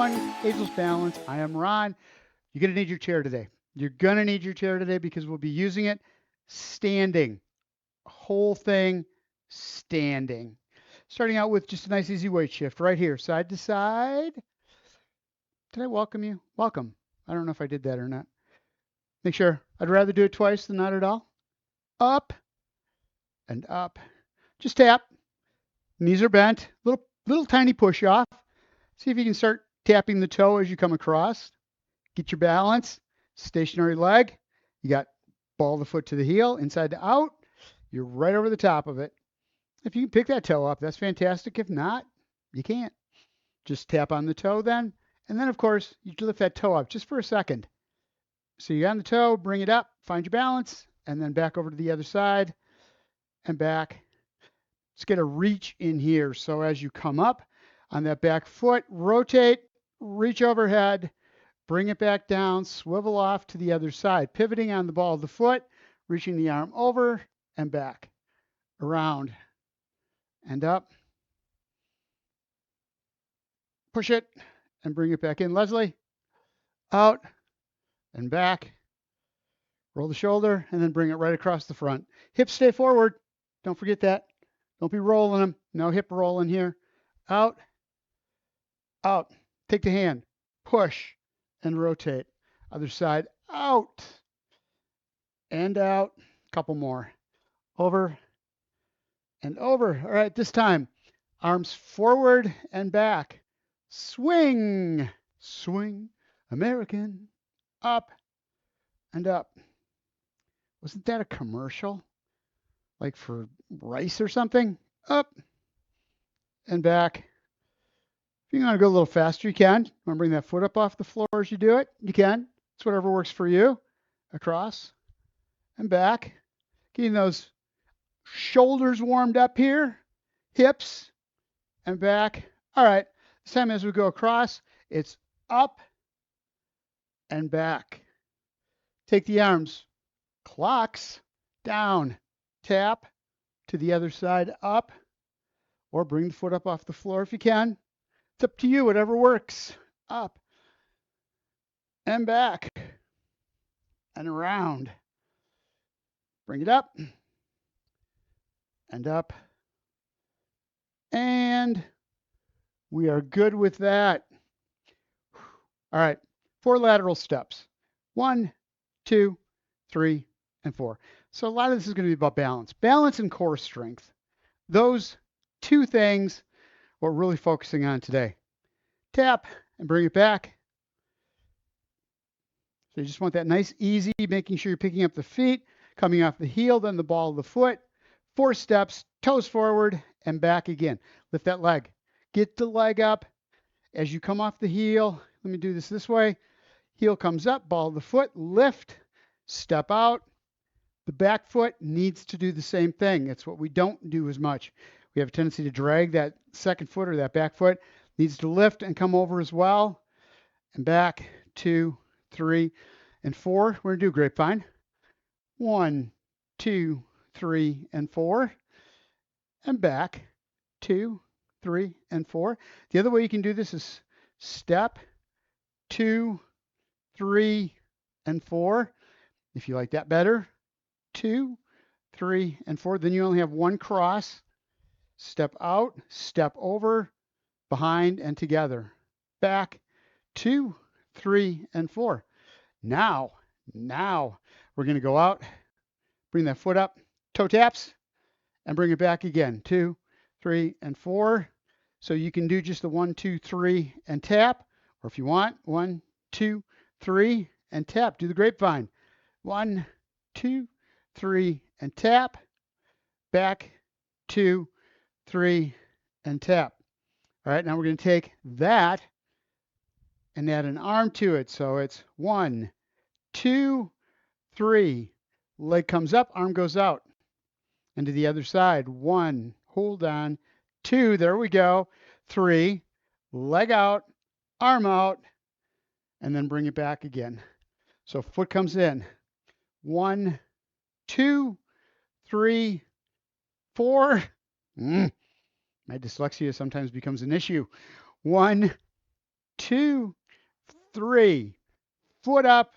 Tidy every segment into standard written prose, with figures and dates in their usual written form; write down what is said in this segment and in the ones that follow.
everyone. Ageless Balance. I am Ron. You're going to need your chair today. You're going to need your chair today because we'll be using it standing. Whole thing standing. Starting out with just a nice easy weight shift right here, side to side. Did I welcome you? Welcome. I don't know if I did that or not. Make sure. I'd rather do it twice than not at all. Up and up. Just tap. Knees are bent. Little tiny push off. See if you can start tapping the toe as you come across. Get your balance. Stationary leg. You got ball of the foot to the heel, inside to out. You're right over the top of it. If you can pick that toe up, that's fantastic. If not, you can't. Just tap on the toe then. And then, of course, you lift that toe up just for a second. So you're on the toe, bring it up, find your balance, and then back over to the other side and back. Let's get a reach in here. So as you come up on that back foot, rotate, reach overhead, bring it back down, swivel off to the other side, pivoting on the ball of the foot, reaching the arm over and back, around and up. Push it and bring it back in. Leslie, out and back. Roll the shoulder and then bring it right across the front. Hips stay forward. Don't forget that. Don't be rolling them. No hip rolling here. Out, out. Take the hand, push and rotate. Other side, out and out. Couple more. Over and over. All right, this time, arms forward and back. Swing, swing, American. Up and up. Wasn't that a commercial? Like for rice or something? Up and back. If you want to go a little faster, you can. Want to bring that foot up off the floor as you do it? You can. It's whatever works for you. Across and back. Getting those shoulders warmed up here. Hips and back. All right. This time as we go across, it's up and back. Take the arms, clocks, down, tap to the other side, up, or bring the foot up off the floor if you can. It's up to you, whatever works. Up and back and around. Bring it up and up. And we are good with that. All right, 4 lateral steps. 1, 2, 3, and 4. So a lot of this is going to be about balance. Balance and core strength. Those 2 things we're really focusing on today. Tap and bring it back. So you just want that nice, easy, making sure you're picking up the feet, coming off the heel, then the ball of the foot. 4 steps, toes forward and back again. Lift that leg. Get the leg up. As you come off the heel, let me do this way. Heel comes up, ball of the foot, lift, step out. The back foot needs to do the same thing. It's what we don't do as much. We have a tendency to drag that second foot or that back foot. Needs to lift and come over as well. And back, 2, 3, and 4. We're going to do grapevine. 1, 2, 3, and 4. And back, 2, 3, and 4. The other way you can do this is step, 2, 3, and 4. If you like that better, 2, 3, and 4. Then you only have 1 cross. Step out, step over, behind, and together. Back, 2, 3, and 4. Now we're going to go out, bring that foot up, toe taps, and bring it back again. 2, 3, and 4. So you can do just the 1, 2, 3, and tap. Or if you want, 1, 2, 3, and tap. Do the grapevine. 1, 2, 3, and tap. Back, 2, 3, and tap. All right, now we're going to take that and add an arm to it. So it's 1, 2, 3. Leg comes up, arm goes out. And to the other side. 1, hold on. 2, there we go. 3, leg out, arm out, and then bring it back again. So foot comes in. 1, 2, 3, 4. My dyslexia sometimes becomes an issue. 1, 2, 3. Foot up,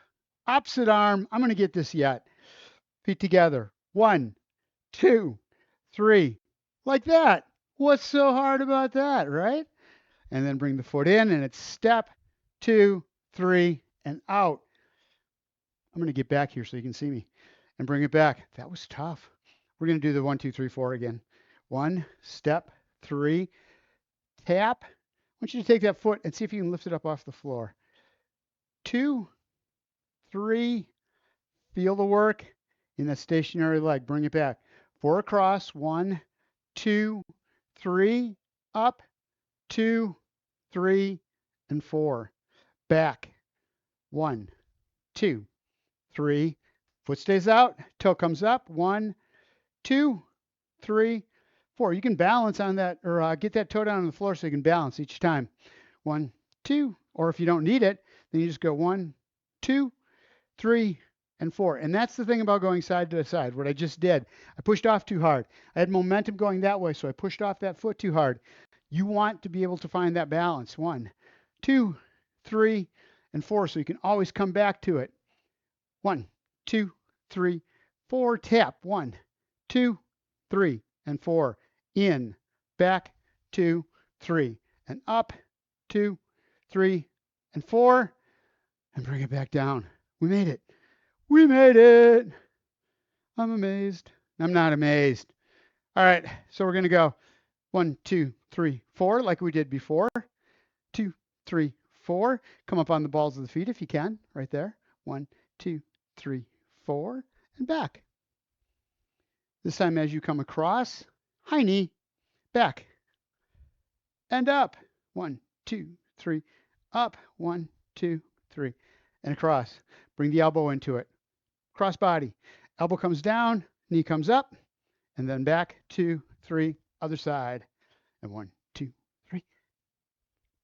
opposite arm. I'm going to get this yet. Feet together. 1, 2, 3. Like that. What's so hard about that, right? And then bring the foot in, and it's step, 2, 3, and out. I'm going to get back here so you can see me and bring it back. That was tough. We're going to do the 1, 2, 3, 4 again. 1, step, 3, tap. I want you to take that foot and see if you can lift it up off the floor. 2, 3, feel the work in that stationary leg. Bring it back. 4 across. 1, 2, 3, up, 2, 3, and 4. Back. 1, 2, 3. Foot stays out. Toe comes up. 1, 2, 3, 4. You can balance on that, or get that toe down on the floor so you can balance each time. 1, 2. Or if you don't need it, then you just go 1, 2, 3, and 4. And that's the thing about going side to side, what I just did. I pushed off too hard. I had momentum going that way, so I pushed off that foot too hard. You want to be able to find that balance. 1, 2, 3, and 4, so you can always come back to it. 1, 2, 3, 4. Tap. 1, 2, 3, and 4. In, back, 2, 3, and up, 2, 3, and 4, and bring it back down. We made it. We made it. I'm amazed. I'm not amazed. All right, so we're going to go 1, 2, 3, 4, like we did before. 2, 3, 4. Come up on the balls of the feet if you can, right there. 1, 2, 3, 4, and back. This time as you come across, high knee, back, and up. 1, 2, 3, up. 1, 2, 3, and across. Bring the elbow into it. Cross body. Elbow comes down, knee comes up, and then back, 2, 3, other side. And 1, 2, 3.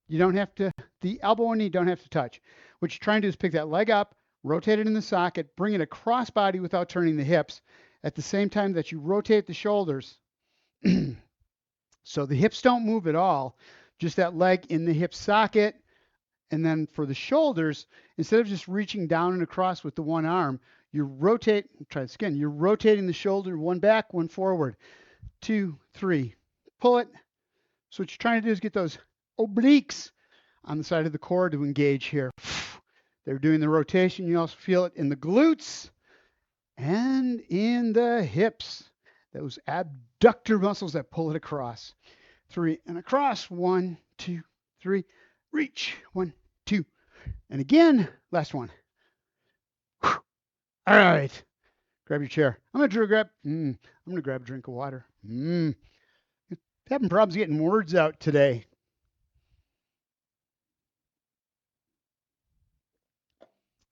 You don't have to, the elbow and knee don't have to touch. What you're trying to do is pick that leg up, rotate it in the socket, bring it across body without turning the hips at the same time that you rotate the shoulders. So the hips don't move at all, just that leg in the hip socket. And then for the shoulders, instead of just reaching down and across with the one arm, you rotate, try this again, you're rotating the shoulder, one back, one forward, 2, 3, pull it. So what you're trying to do is get those obliques on the side of the core to engage here. They're doing the rotation. You also feel it in the glutes and in the hips, those abductor muscles that pull it across. 3 and across. 1, 2, 3, reach. 1, 2, and again, last one. All right, grab your chair. I'm going to grab a drink of water. Having problems getting words out today.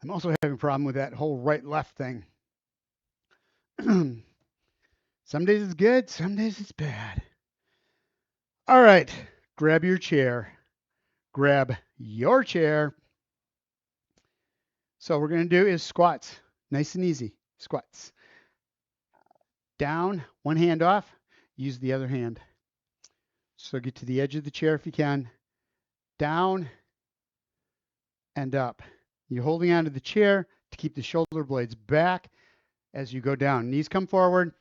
I'm also having a problem with that whole right-left thing. Some days it's good, some days it's bad. All right, grab your chair. Grab your chair. So what we're going to do is squats. Nice and easy. Squats. Down, one hand off, use the other hand. So get to the edge of the chair if you can. Down and up. You're holding onto the chair to keep the shoulder blades back as you go down. Knees come forward.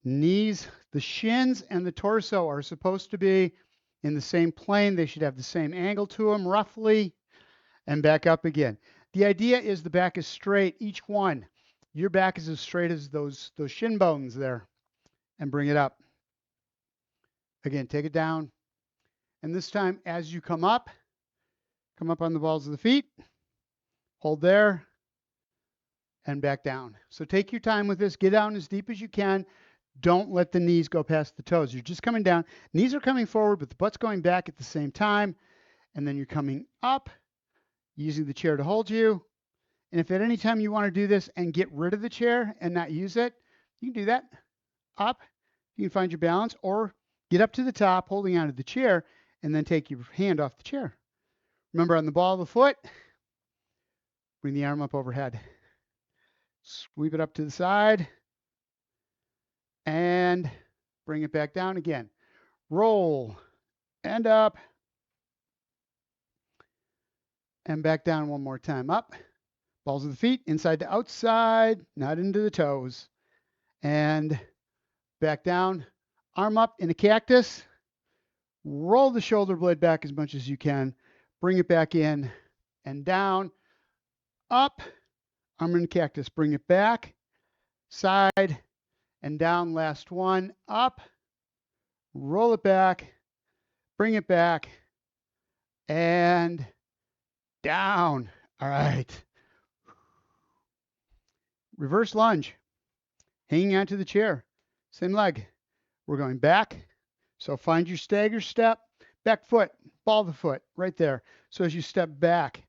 Knees, the shins and the torso are supposed to be in the same plane. They should have the same angle to them, roughly, and back up again. The idea is the back is straight, each one. Your back is as straight as those shin bones there, and bring it up. Again, take it down. And this time, as you come up on the balls of the feet, hold there, and back down. So take your time with this. Get down as deep as you can. Don't let the knees go past the toes. You're just coming down. Knees are coming forward, but the butt's going back at the same time. And then you're coming up, using the chair to hold you. And if at any time you want to do this and get rid of the chair and not use it, you can do that. Up, you can find your balance, or get up to the top, holding onto the chair, and then take your hand off the chair. Remember, on the ball of the foot, bring the arm up overhead. Sweep it up to the side, and bring it back down again. Roll, and up, and back down one more time. Up, balls of the feet, inside to outside, not into the toes. And back down, arm up in a cactus. Roll the shoulder blade back as much as you can. Bring it back in and down, up, arm in a cactus. Bring it back, side and down. Last one, up, roll it back, bring it back, and down. All right. Reverse lunge, hanging onto the chair. Same leg. We're going back. So find your stagger step, back foot, ball of the foot, right there. So as you step back,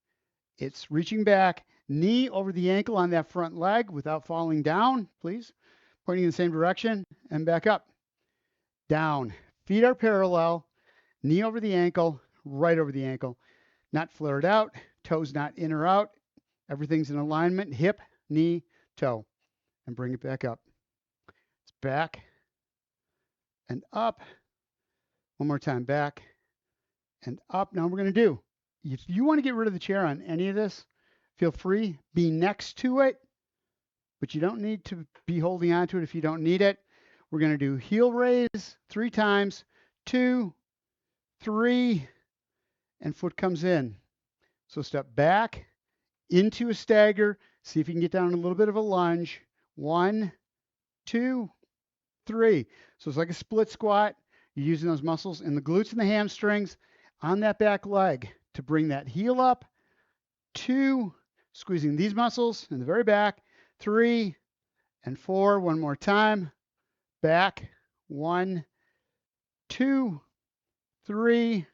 it's reaching back, knee over the ankle on that front leg without falling down, please. Pointing in the same direction and back up. Down. Feet are parallel, knee over the ankle, right over the ankle. Not flared out, toes not in or out. Everything's in alignment, hip, knee, toe. And bring it back up. It's back and up. One more time, back and up. Now we're going to do, if you want to get rid of the chair on any of this, feel free, be next to it, but you don't need to be holding on to it if you don't need it. We're going to do heel raise 3 times, 2, 3, and foot comes in. So step back into a stagger. See if you can get down a little bit of a lunge. 1, 2, 3. So it's like a split squat. You're using those muscles in the glutes and the hamstrings on that back leg to bring that heel up. 2, squeezing these muscles in the very back. 3 and 4. One more time. Back. 1, 2, 3,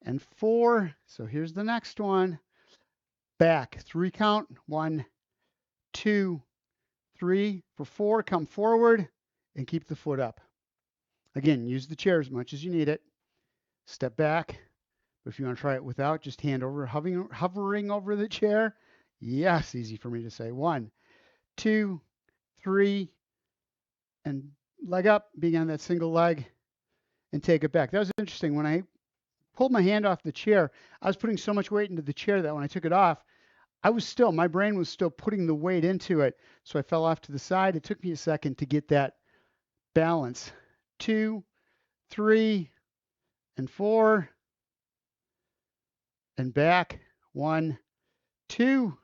and 4. So here's the next one. Back. 3 count. 1, 2, 3. For 4, come forward and keep the foot up. Again, use the chair as much as you need it. Step back. But if you want to try it without, just hand over, hovering over the chair. Yes, easy for me to say. 1, 2, 3, and leg up, being on that single leg, and take it back. That was interesting. When I pulled my hand off the chair, I was putting so much weight into the chair that when I took it off, my brain was still putting the weight into it. So I fell off to the side. It took me a second to get that balance. 2, 3, and 4, and back. 1, 2,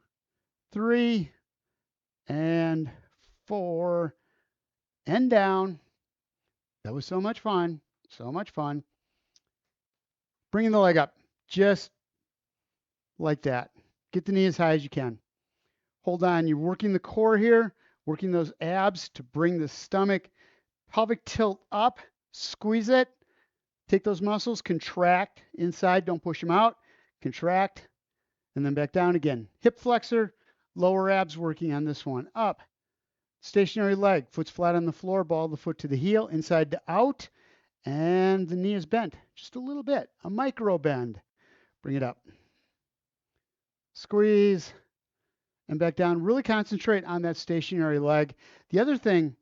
3, and 4, and down. That was so much fun. So much fun. Bringing the leg up, just like that. Get the knee as high as you can. Hold on. You're working the core here, working those abs to bring the stomach, pelvic tilt up. Squeeze it. Take those muscles, contract inside. Don't push them out. Contract, and then back down again. Hip flexor, lower abs working on this one. Up. Stationary leg, foot's flat on the floor, ball of the foot to the heel, inside to out, and the knee is bent just a little bit, a micro bend. Bring it up. Squeeze, and back down. Really concentrate on that stationary leg. The other thing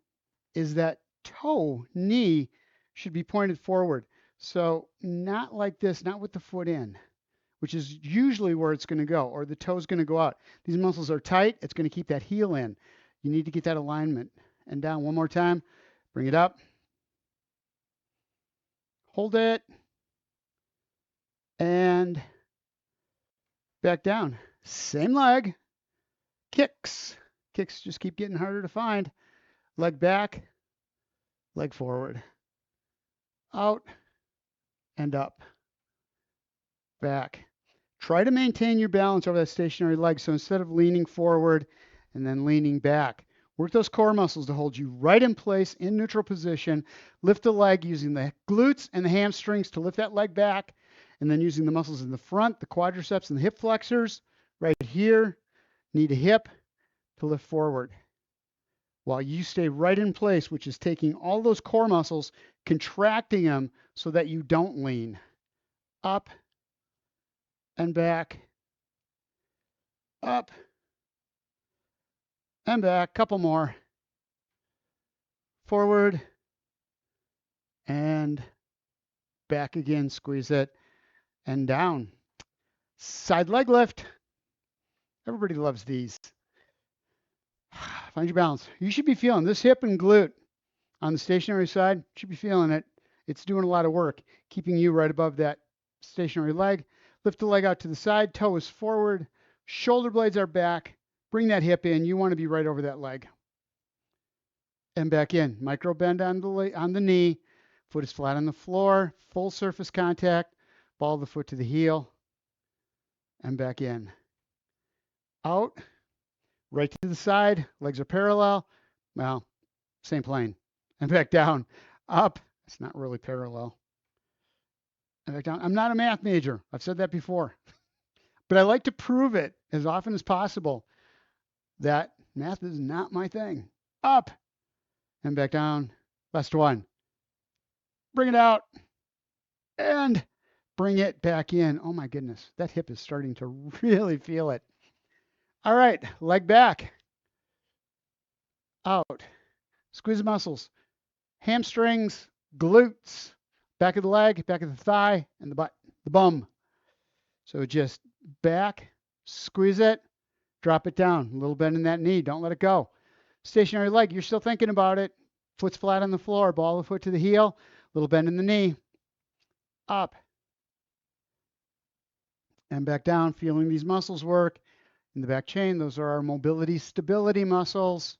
is that toe, knee should be pointed forward. So not like this, not with the foot in, which is usually where it's going to go, or the toe's going to go out. These muscles are tight. It's going to keep that heel in. You need to get that alignment. And down one more time. Bring it up. Hold it. And back down. Same leg. Kicks. Kicks just keep getting harder to find. Leg back. Leg forward. Out. And up. Back. Try to maintain your balance over that stationary leg. So instead of leaning forward and then leaning back, work those core muscles to hold you right in place in neutral position. Lift the leg using the glutes and the hamstrings to lift that leg back, and then using the muscles in the front, the quadriceps and the hip flexors right here, knee to hip, to lift forward. While you stay right in place, which is taking all those core muscles, contracting them so that you don't lean. Up and back, up and back. Couple more. Forward and back again. Squeeze it and down. Side leg lift. Everybody loves these. Find your balance. You should be feeling this hip and glute on the stationary side. You should be feeling it. It's doing a lot of work, keeping you right above that stationary leg. Lift the leg out to the side, toe is forward, shoulder blades are back. Bring that hip in. You want to be right over that leg. And back in. Micro bend on the knee. Foot is flat on the floor. Full surface contact. Ball of the foot to the heel. And back in. Out. Right to the side. Legs are parallel. Well, same plane. And back down. Up. It's not really parallel. And back down. I'm not a math major. I've said that before. But I like to prove it as often as possible that math is not my thing. Up. And back down. Last one. Bring it out. And bring it back in. Oh my goodness. That hip is starting to really feel it. All right. Leg back. Out. Squeeze the muscles. Hamstrings, glutes, back of the leg, back of the thigh, and the butt, the bum. So just back, squeeze it, drop it down. A little bend in that knee. Don't let it go. Stationary leg, you're still thinking about it. Foot's flat on the floor. Ball of the foot to the heel. Little bend in the knee. Up. And back down, feeling these muscles work. In the back chain, those are our mobility, stability muscles.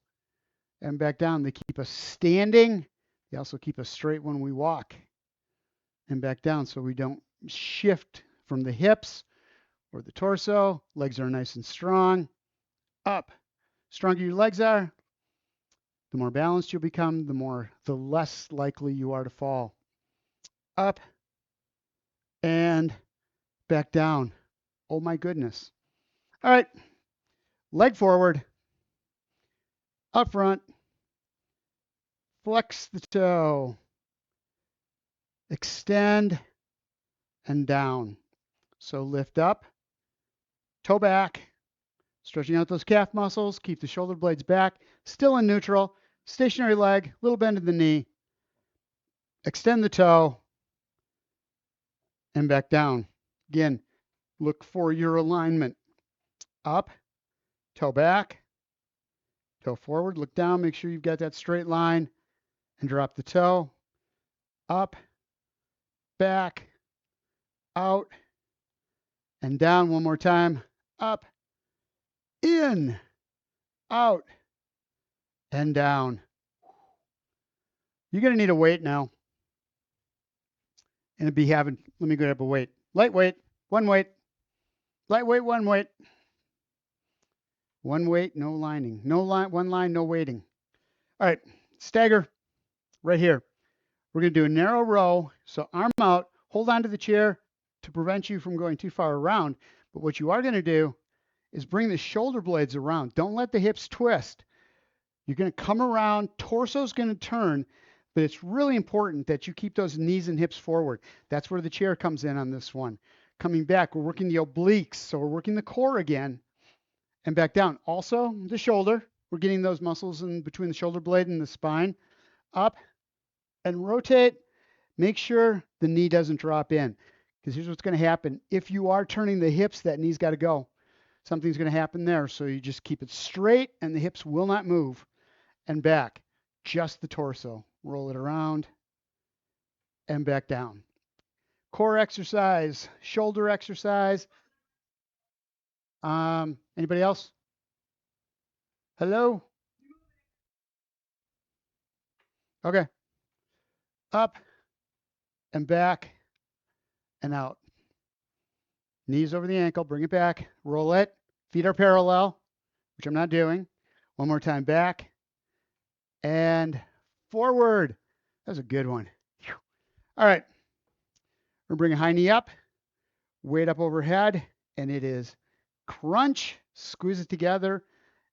And back down, they keep us standing. They also keep us straight when we walk. And back down so we don't shift from the hips or the torso. Legs are nice and strong. Up. Stronger your legs are, the more balanced you'll become, the less likely you are to fall. Up and back down. Oh my goodness. All right. Leg forward. Up front. Flex the toe. Extend and down. So lift up. Toe back. Stretching out those calf muscles. Keep the shoulder blades back. Still in neutral. Stationary leg. Little bend in the knee. Extend the toe. And back down. Again, look for your alignment. Up. Toe back. Toe forward. Look down. Make sure you've got that straight line. And drop the toe. Up. Back. Out. And down one more time. Up. In. Out. And down. You're going to need a weight now. And it'd be having, let me grab a weight. Lightweight, one weight. Lightweight, one weight. One weight, no lining. No line, one line, no weighting. All right, stagger right here. We're going to do a narrow row. So arm out, hold on to the chair to prevent you from going too far around. But what you are going to do is bring the shoulder blades around. Don't let the hips twist. You're going to come around, torso's going to turn, but it's really important that you keep those knees and hips forward. That's where the chair comes in on this one. Coming back, we're working the obliques, so we're working the core again, and back down. Also, the shoulder. We're getting those muscles in between the shoulder blade and the spine. Up and rotate. Make sure the knee doesn't drop in, because here's what's going to happen. If you are turning the hips, that knee's got to go. Something's going to happen there, so you just keep it straight, and the hips will not move. And back, just the torso. Roll it around and back down. Core exercise, shoulder exercise. Anybody else? Hello? Okay. Up and back and out. Knees over the ankle, bring it back, roll it. Feet are parallel, which I'm not doing. One more time, back and forward. That was a good one. All right. We're going to bring a high knee up, weight up overhead, and it is crunch, squeeze it together,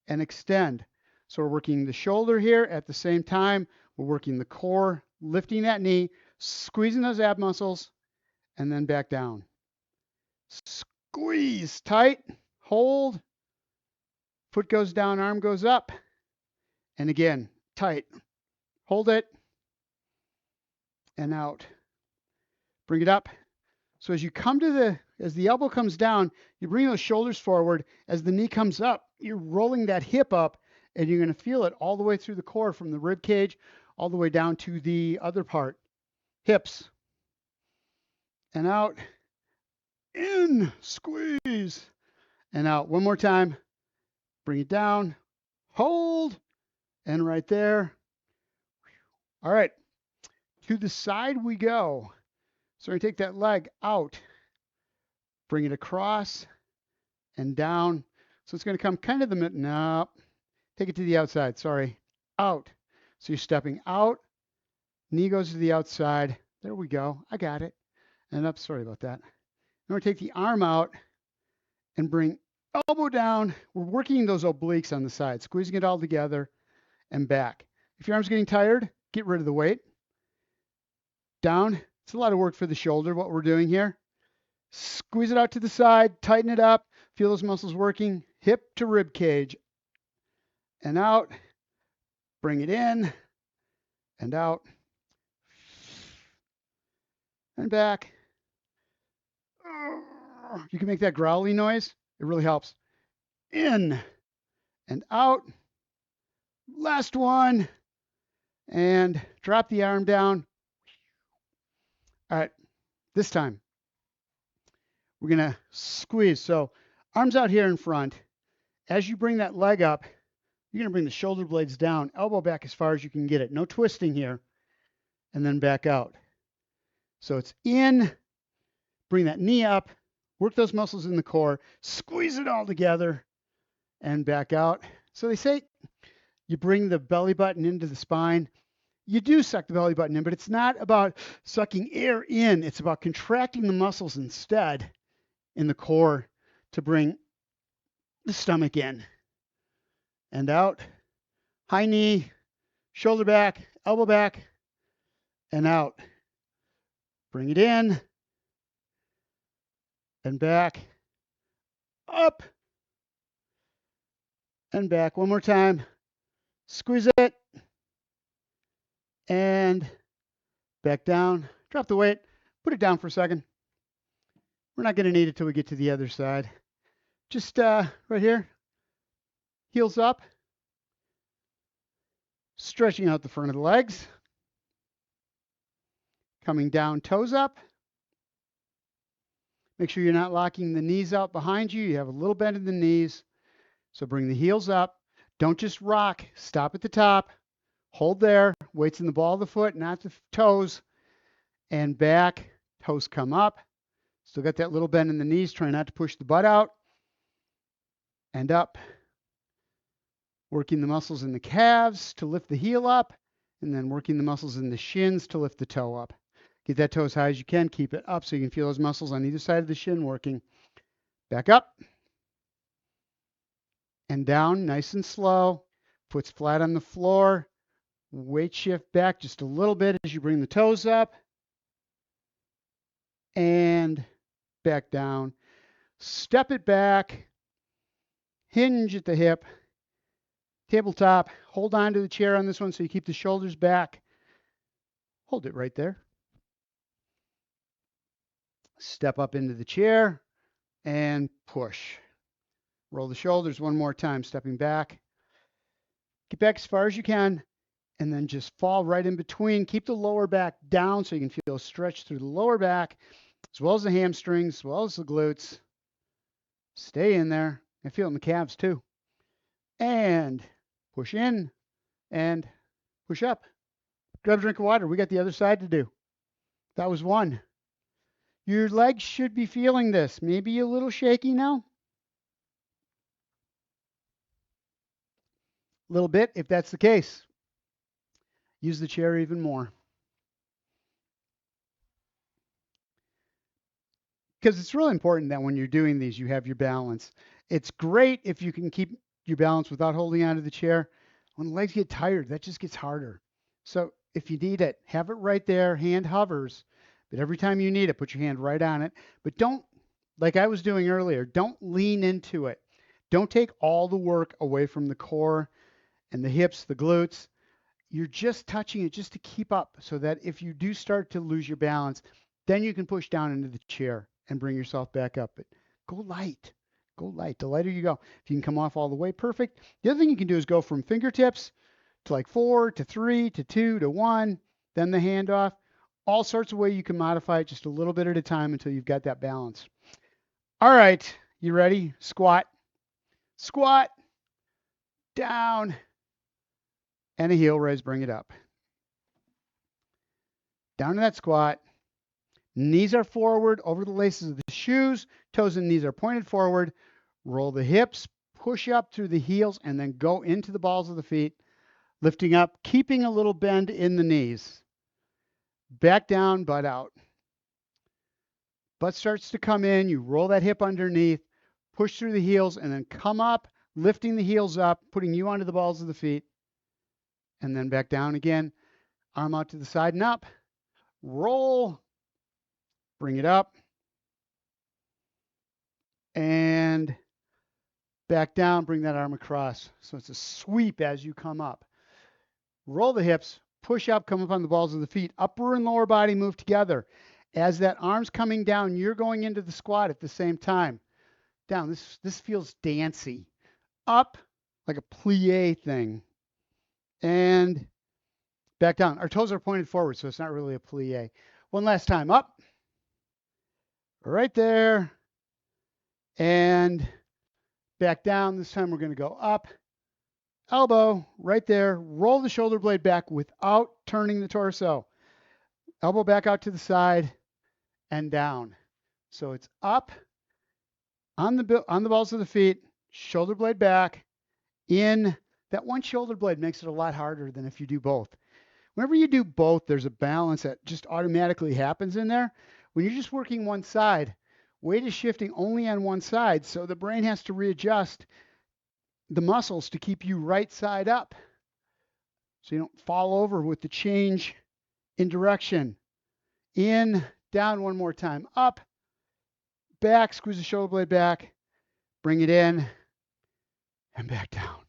and extend. So we're working the shoulder here at the same time. We're working the core, lifting that knee, squeezing those ab muscles, and then back down. Squeeze tight, hold, foot goes down, arm goes up, and again, tight. Hold it, and out. Bring it up. So as you come to As the elbow comes down, you bring those shoulders forward. As the knee comes up, you're rolling that hip up, and you're going to feel it all the way through the core from the rib cage all the way down to the other part. Hips. And out. In. Squeeze. And out. One more time. Bring it down. Hold. And right there. All right. To the side we go. So we're going to take that leg out. Bring it across and down. So it's going to come kind of the mid. No. Take it to the outside. Sorry. Out. So you're stepping out. Knee goes to the outside. There we go. I got it. And up. Sorry about that. Now we're going to take the arm out and bring elbow down. We're working those obliques on the side, squeezing it all together and back. If your arm's getting tired, get rid of the weight. Down. It's a lot of work for the shoulder, what we're doing here. Squeeze it out to the side, tighten it up, feel those muscles working, hip to rib cage, and out, bring it in, and out, and back. You can make that growly noise. It really helps. In, and out. Last one, and drop the arm down. All right, this time, we're going to squeeze. So arms out here in front. As you bring that leg up, you're going to bring the shoulder blades down, elbow back as far as you can get it. No twisting here. And then back out. So it's in, bring that knee up, work those muscles in the core, squeeze it all together, and back out. So they say you bring the belly button into the spine. You do suck the belly button in, but it's not about sucking air in. It's about contracting the muscles instead in the core to bring the stomach in. And out. High knee, shoulder back, elbow back, and out. Bring it in and back, up and back. One more time. Squeeze it and back down. Drop the weight. Put it down for a second. We're not going to need it till we get to the other side. Just right here. Heels up. Stretching out the front of the legs. Coming down, toes up. Make sure you're not locking the knees out behind you. You have a little bend in the knees. So bring the heels up. Don't just rock. Stop at the top. Hold there. Weights in the ball of the foot, not the toes. And back. Toes come up. Still got that little bend in the knees. Try not to push the butt out. And up. Working the muscles in the calves to lift the heel up. And then working the muscles in the shins to lift the toe up. Get that toe as high as you can. Keep it up so you can feel those muscles on either side of the shin working. Back up. And down, nice and slow. Foot's flat on the floor. Weight shift back just a little bit as you bring the toes up. And back down. Step it back. Hinge at the hip. Tabletop. Hold on to the chair on this one so you keep the shoulders back. Hold it right there. Step up into the chair and push. Roll the shoulders one more time, stepping back. Get back as far as you can, and then just fall right in between. Keep the lower back down so you can feel a stretch through the lower back, as well as the hamstrings, as well as the glutes. Stay in there. I feel it in the calves too. And push in and push up. Grab a drink of water. We got the other side to do. That was one. Your legs should be feeling this. Maybe a little shaky now. A little bit, if that's the case. Use the chair even more. Because it's really important that when you're doing these, you have your balance. It's great if you can keep your balance without holding onto the chair. When the legs get tired, that just gets harder. So if you need it, have it right there. Hand hovers. But every time you need it, put your hand right on it. But don't, like I was doing earlier, don't lean into it. Don't take all the work away from the core and the hips, the glutes. You're just touching it just to keep up so that if you do start to lose your balance, then you can push down into the chair and bring yourself back up. But go light. Go light. The lighter you go. If you can come off all the way, perfect. The other thing you can do is go from fingertips to like 4 to 3 to 2 to 1, then the handoff. All sorts of ways you can modify it just a little bit at a time until you've got that balance. All right, you ready? Squat. Squat. Down. And a heel raise, bring it up. Down to that squat. Knees are forward over the laces of the shoes. Toes and knees are pointed forward. Roll the hips, push up through the heels, and then go into the balls of the feet, lifting up, keeping a little bend in the knees. Back down, butt out. Butt starts to come in. You roll that hip underneath, push through the heels, and then come up, lifting the heels up, putting you onto the balls of the feet, and then back down again. Arm out to the side and up. Roll. Bring it up. And back down, bring that arm across. So it's a sweep as you come up. Roll the hips, push up, come up on the balls of the feet. Upper and lower body move together. As that arm's coming down, you're going into the squat at the same time. Down, this feels dancey. Up, like a plie thing. And back down. Our toes are pointed forward, so it's not really a plie. One last time, up. Right there. And back down. This time we're going to go up. Elbow right there. Roll the shoulder blade back without turning the torso. Elbow back out to the side and down. So it's up on the balls of the feet, shoulder blade back, in. That one shoulder blade makes it a lot harder than if you do both. Whenever you do both, there's a balance that just automatically happens in there. When you're just working one side, weight is shifting only on one side, so the brain has to readjust the muscles to keep you right side up so you don't fall over with the change in direction. In, down one more time. Up, back, squeeze the shoulder blade back, bring it in, and back down.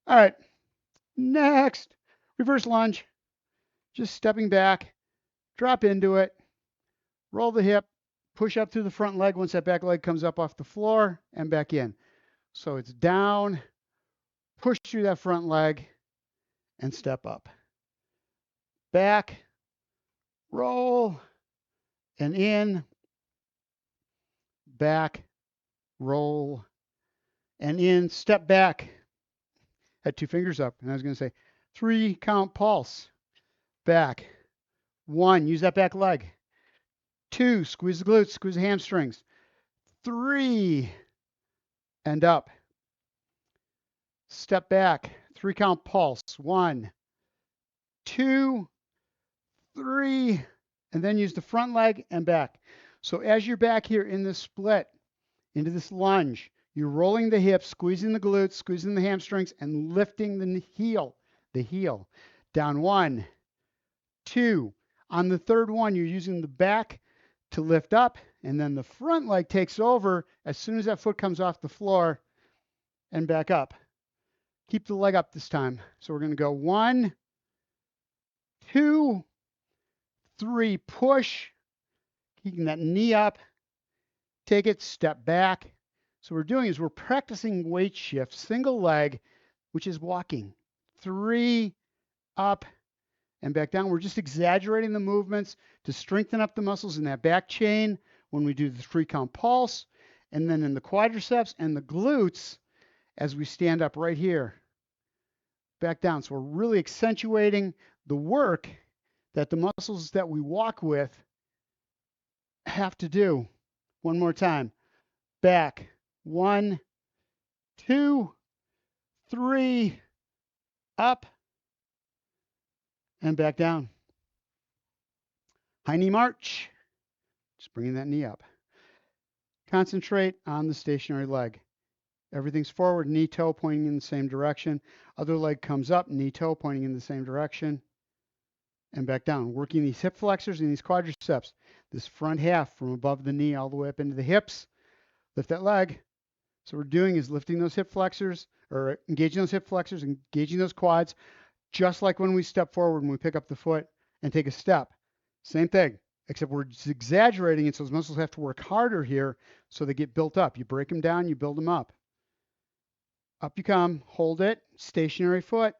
All right, next, reverse lunge. Just stepping back, drop into it, roll the hip, push up through the front leg once that back leg comes up off the floor, and back in. So it's down, push through that front leg, and step up. Back, roll, and in. Back, roll, and in. Step back. Had 2 fingers up, and I was going to say 3 count pulse. Back. 1, use that back leg. 2, squeeze the glutes, squeeze the hamstrings. 3, and up. Step back, 3 count pulse. 1, 2, 3, and then use the front leg and back. So as you're back here in this split, into this lunge, you're rolling the hips, squeezing the glutes, squeezing the hamstrings, and lifting the heel. Down 1, 2. On the third one, you're using the back to lift up, and then the front leg takes over as soon as that foot comes off the floor and back up. Keep the leg up this time. So we're going to go 1, 2, 3, push, keeping that knee up, take it, step back. So what we're doing is we're practicing weight shift, single leg, which is walking. 3, up, and back down. We're just exaggerating the movements to strengthen up the muscles in that back chain when we do the 3 count pulse, and then in the quadriceps and the glutes as we stand up right here. Back down. So we're really accentuating the work that the muscles that we walk with have to do. One more time. Back. 1, 2, 3, up, and back down. High knee march. Just bringing that knee up. Concentrate on the stationary leg. Everything's forward, knee, toe pointing in the same direction. Other leg comes up, knee, toe pointing in the same direction. And back down. Working these hip flexors and these quadriceps. This front half from above the knee all the way up into the hips. Lift that leg. So what we're doing is lifting those hip flexors, or engaging those hip flexors, engaging those quads, just like when we step forward, when we pick up the foot and take a step. Same thing. except we're just exaggerating it, so those muscles have to work harder here so they get built up. You break them down, you build them up. Up you come, hold it, stationary foot,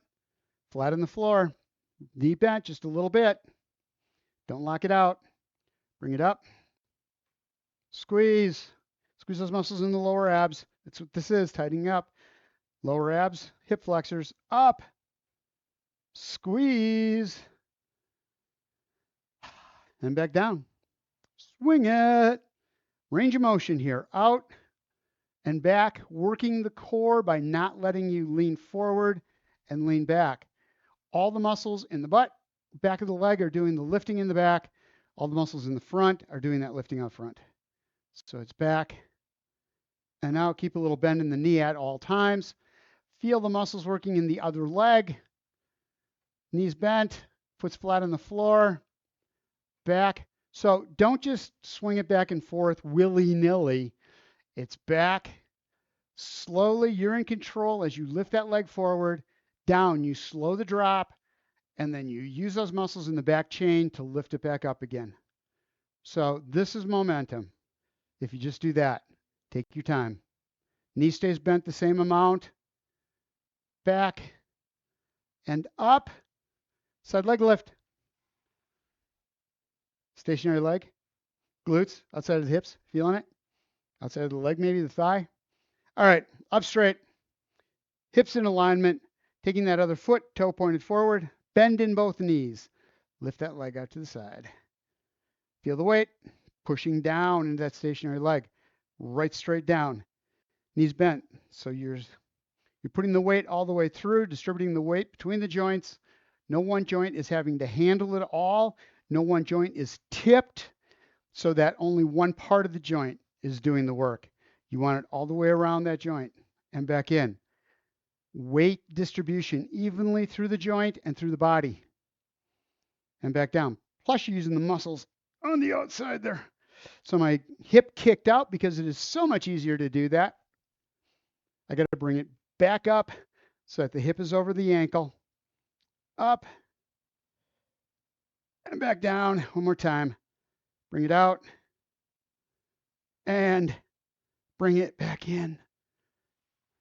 flat on the floor, knee bent just a little bit. Don't lock it out. Bring it up, squeeze. Squeeze those muscles in the lower abs. That's what this is, tightening up. Lower abs, hip flexors, up, squeeze, and back down. Swing it. Range of motion here, out and back, working the core by not letting you lean forward and lean back. All the muscles in the butt, back of the leg are doing the lifting in the back. All the muscles in the front are doing that lifting out front. So it's back and out. Keep a little bend in the knee at all times. Feel the muscles working in the other leg. Knees bent, foot's flat on the floor, back. So don't just swing it back and forth willy-nilly. It's back. Slowly, you're in control as you lift that leg forward, down. You slow the drop, and then you use those muscles in the back chain to lift it back up again. So this is momentum. If you just do that, take your time. Knee stays bent the same amount. Back and up. Side leg lift. Stationary leg. Glutes outside of the hips. Feeling it? Outside of the leg, maybe the thigh. All right, up straight. Hips in alignment. Taking that other foot, toe pointed forward. Bend in both knees. Lift that leg out to the side. Feel the weight. Pushing down into that stationary leg. Right straight down. Knees bent. So you're putting the weight all the way through, distributing the weight between the joints. No one joint is having to handle it all. No one joint is tipped so that only one part of the joint is doing the work. You want it all the way around that joint and back in. Weight distribution evenly through the joint and through the body. And back down. Plus you're using the muscles on the outside there. So my hip kicked out because it is so much easier to do that. I got to bring it back up so that the hip is over the ankle. Up and back down. One more time. Bring it out and bring it back in.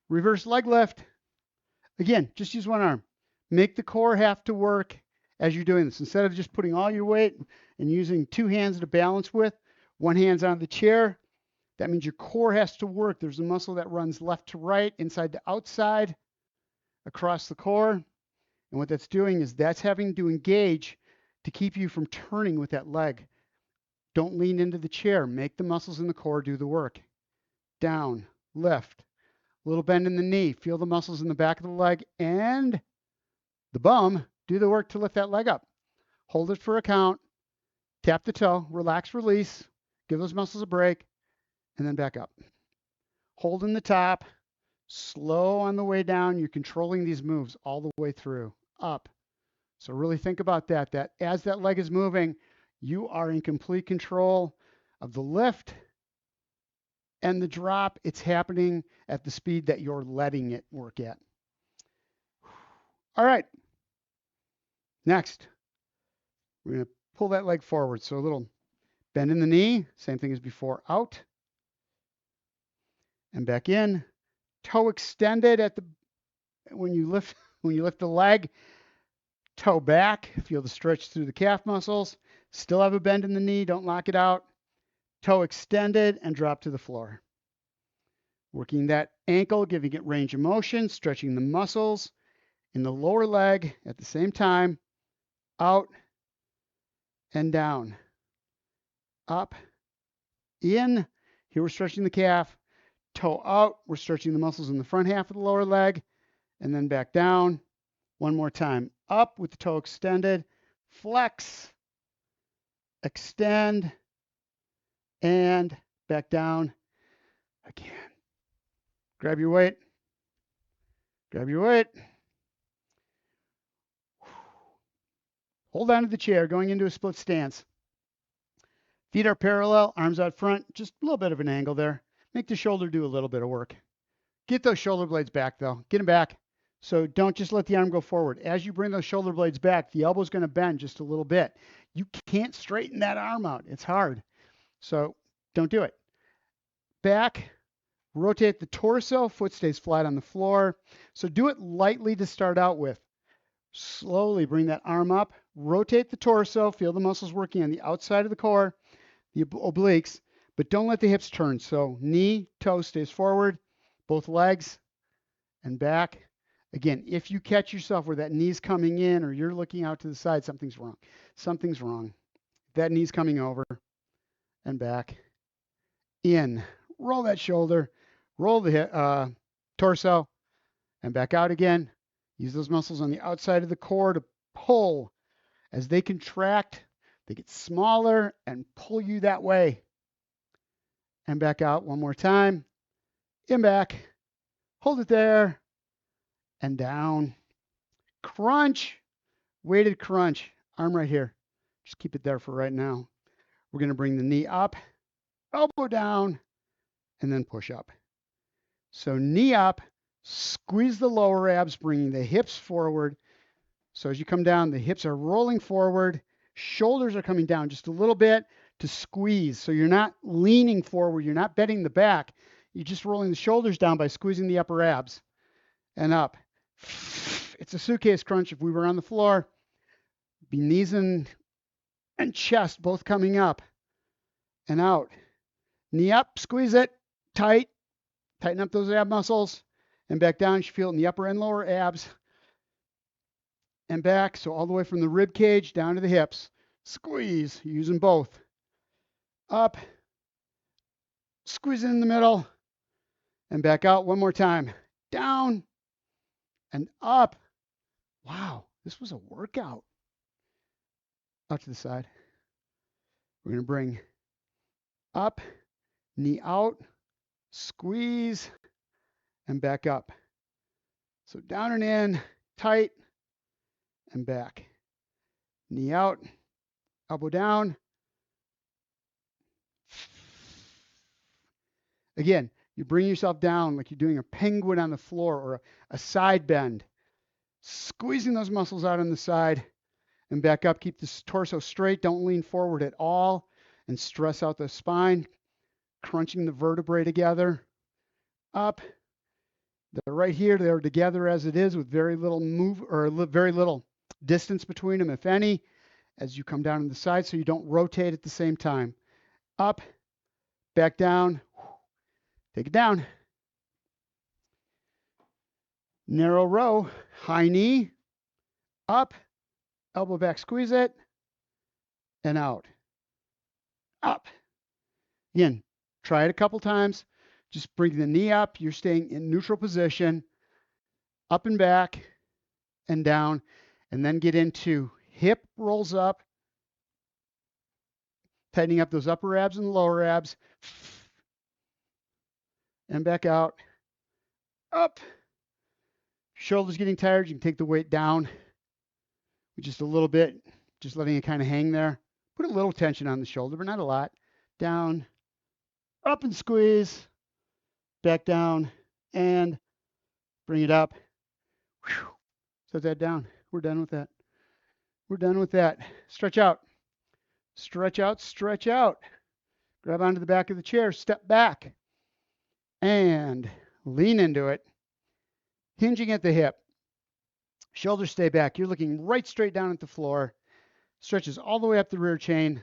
Reverse leg lift. Again, just use one arm. Make the core have to work as you're doing this. Instead of just putting all your weight and using two hands to balance with, one hand's on the chair. That means your core has to work. There's a muscle that runs left to right, inside to outside, across the core. And what that's doing is that's having to engage to keep you from turning with that leg. Don't lean into the chair. Make the muscles in the core do the work. Down, lift, a little bend in the knee. Feel the muscles in the back of the leg and the bum do the work to lift that leg up. Hold it for a count. Tap the toe, relax, release. Give those muscles a break, and then back up. Holding the top, slow on the way down. You're controlling these moves all the way through. Up. So really think about that as that leg is moving, you are in complete control of the lift and the drop. It's happening at the speed that you're letting it work at. All right. Next, we're going to pull that leg forward. So a little bend in the knee, same thing as before, out and back in. Toe extended at the when you lift the leg, toe back, feel the stretch through the calf muscles. Still have a bend in the knee, don't lock it out. Toe extended and drop to the floor. Working that ankle, giving it range of motion, stretching the muscles in the lower leg at the same time. Out and down. Up, in. Here we're stretching the calf. Toe out, we're stretching the muscles in the front half of the lower leg. And then back down. One more time. Up with the toe extended. Flex. Extend. And back down again. Grab your weight. Grab your weight. Hold on to the chair, going into a split stance. Feet are parallel, arms out front, just a little bit of an angle there. Make the shoulder do a little bit of work. Get those shoulder blades back though. Get them back. So don't just let the arm go forward. As you bring those shoulder blades back, the elbow's going to bend just a little bit. You can't straighten that arm out. It's hard. So don't do it. Back, rotate the torso, foot stays flat on the floor. So do it lightly to start out with. Slowly bring that arm up, rotate the torso, feel the muscles working on the outside of the core, the obliques, but don't let the hips turn. So knee, toe stays forward, both legs and back. Again, if you catch yourself where that knee's coming in or you're looking out to the side, something's wrong. Something's wrong. That knee's coming over and back. In. Roll that shoulder. Roll the torso and back out again. Use those muscles on the outside of the core to pull. As they contract, they get smaller and pull you that way. And back out one more time. In back. Hold it there. And down. Crunch. Weighted crunch. Arm right here. Just keep it there for right now. We're going to bring the knee up, elbow down, and then push up. So knee up, squeeze the lower abs, bringing the hips forward. So as you come down, the hips are rolling forward. Shoulders are coming down just a little bit to squeeze. So you're not leaning forward. You're not bending the back. You're just rolling the shoulders down by squeezing the upper abs and up. It's a suitcase crunch. If we were on the floor, be knees and chest both coming up and out. Knee up, squeeze it, tight. Tighten up those ab muscles and back down. You should feel it in the upper and lower abs and back. So all the way from the rib cage down to the hips. Squeeze, using both. Up, squeeze it in the middle and back out one more time. Down and up. Wow, this was a workout. Out to the side. We're going to bring up, knee out, squeeze, and back up. So down and in, tight, and back. Knee out, elbow down. Again, you bring yourself down like you're doing a penguin on the floor or a side bend. Squeezing those muscles out on the side and back up. Keep the torso straight. Don't lean forward at all and stress out the spine. Crunching the vertebrae together. Up. They're right here. They're together as it is with very little move or very little distance between them, if any, as you come down on the side so you don't rotate at the same time. Up, back down, take it down. Narrow row, high knee, up, elbow back, squeeze it, and out. Up. Again, try it a couple times. Just bring the knee up. You're staying in neutral position. Up and back and down. And then get into hip rolls up. Tightening up those upper abs and lower abs. And back out. Up. Shoulders getting tired. You can take the weight down. Just a little bit. Just letting it kind of hang there. Put a little tension on the shoulder, but not a lot. Down. Up and squeeze. Back down and bring it up. Whew. Set that down. We're done with that. We're done with that. Stretch out. Stretch out, stretch out. Grab onto the back of the chair, step back, and lean into it. Hinging at the hip. Shoulders stay back. You're looking right straight down at the floor. Stretches all the way up the rear chain.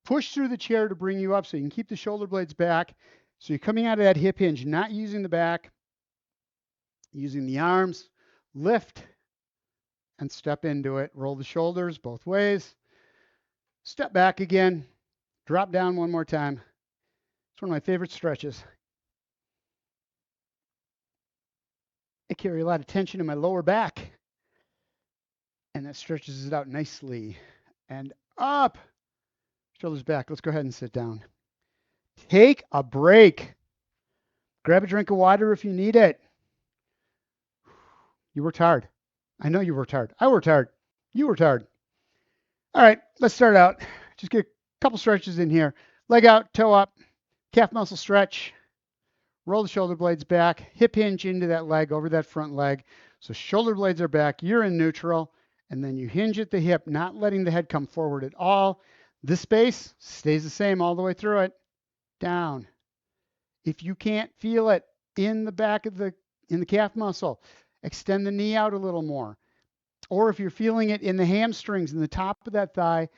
Push through the chair to bring you up so you can keep the shoulder blades back. So you're coming out of that hip hinge, not using the back, using the arms. Lift and step into it. Roll the shoulders both ways. Step back again. Drop down one more time. It's one of my favorite stretches. I carry a lot of tension in my lower back. And that stretches it out nicely. And up. Shoulders back. Let's go ahead and sit down. Take a break. Grab a drink of water if you need it. You worked hard. I know you worked hard. I worked hard. You worked hard. All right, let's start out. Just get a couple stretches in here. Leg out, toe up, calf muscle stretch. Roll the shoulder blades back. Hip hinge into that leg, over that front leg. So shoulder blades are back, you're in neutral, and then you hinge at the hip, not letting the head come forward at all. This space stays the same all the way through it. Down. If you can't feel it in the back of the calf muscle, extend the knee out a little more. Or if you're feeling it in the hamstrings in the top of that thigh,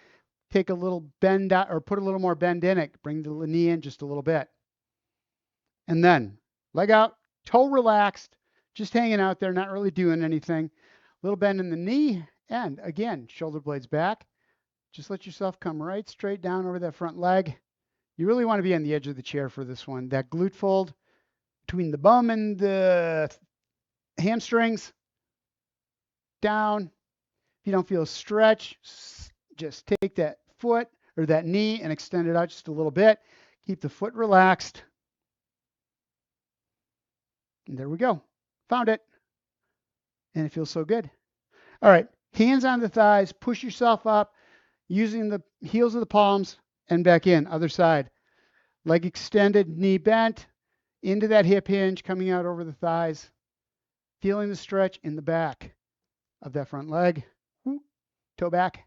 take a little bend out or put a little more bend in it. Bring the knee in just a little bit. And then leg out, toe relaxed, just hanging out there, not really doing anything. Little bend in the knee, and again, shoulder blades back. Just let yourself come right straight down over that front leg. You really want to be on the edge of the chair for this one. That glute fold between the bum and the hamstrings, down. If you don't feel a stretch, just take that foot or that knee and extend it out just a little bit. Keep the foot relaxed. And there we go. Found it. And it feels so good. All right. Hands on the thighs. Push yourself up using the heels of the palms and back in. Other side. Leg extended, knee bent into that hip hinge, coming out over the thighs. Feeling the stretch in the back of that front leg. Toe back.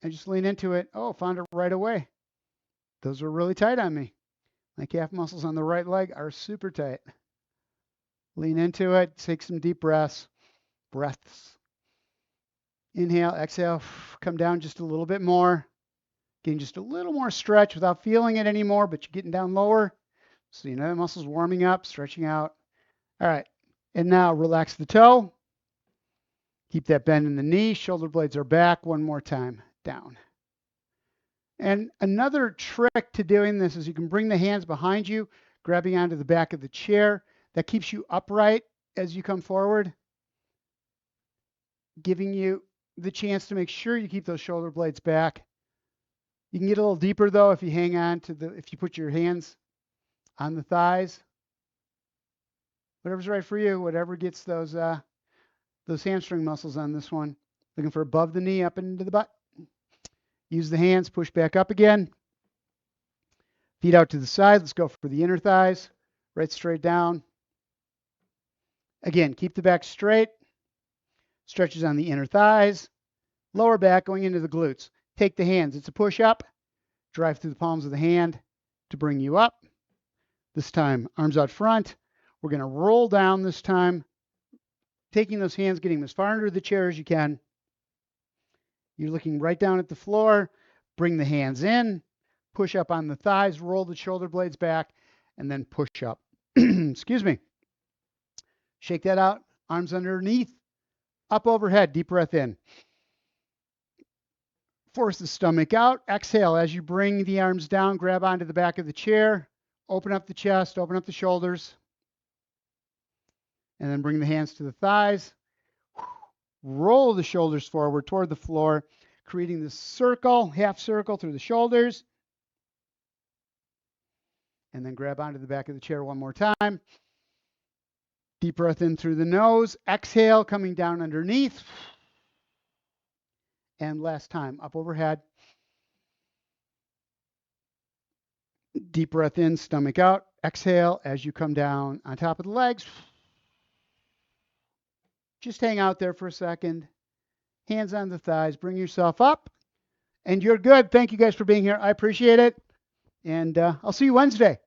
And just lean into it. Oh, found it right away. Those are really tight on me. My calf muscles on the right leg are super tight. Lean into it. Take some deep breaths. Inhale, exhale. Come down just a little bit more. Getting just a little more stretch without feeling it anymore, but you're getting down lower. So you know the muscles warming up, stretching out. All right. And now relax the toe. Keep that bend in the knee. Shoulder blades are back. One more time. Down. And another trick to doing this is you can bring the hands behind you, grabbing onto the back of the chair. That keeps you upright as you come forward, giving you the chance to make sure you keep those shoulder blades back. You can get a little deeper though if you hang on to if you put your hands on the thighs. Whatever's right for you, whatever gets those hamstring muscles on this one. Looking for above the knee, up into the butt. Use the hands, push back up again. Feet out to the side. Let's go for the inner thighs. Right straight down. Again, keep the back straight. Stretches on the inner thighs. Lower back going into the glutes. Take the hands. It's a push up. Drive through the palms of the hand to bring you up. This time, arms out front. We're going to roll down this time. Taking those hands, getting them as far under the chair as you can. You're looking right down at the floor. Bring the hands in. Push up on the thighs. Roll the shoulder blades back. And then push up. Excuse me. Shake that out. Arms underneath. Up overhead. Deep breath in. Force the stomach out. Exhale as you bring the arms down. Grab onto the back of the chair. Open up the chest. Open up the shoulders. And then bring the hands to the thighs. Roll the shoulders forward toward the floor, creating this circle, half circle through the shoulders. And then grab onto the back of the chair one more time. Deep breath in through the nose. Exhale, coming down underneath. And last time, up overhead. Deep breath in, stomach out. Exhale as you come down on top of the legs. Just hang out there for a second. Hands on the thighs. Bring yourself up. And you're good. Thank you guys for being here. I appreciate it. And I'll see you Wednesday.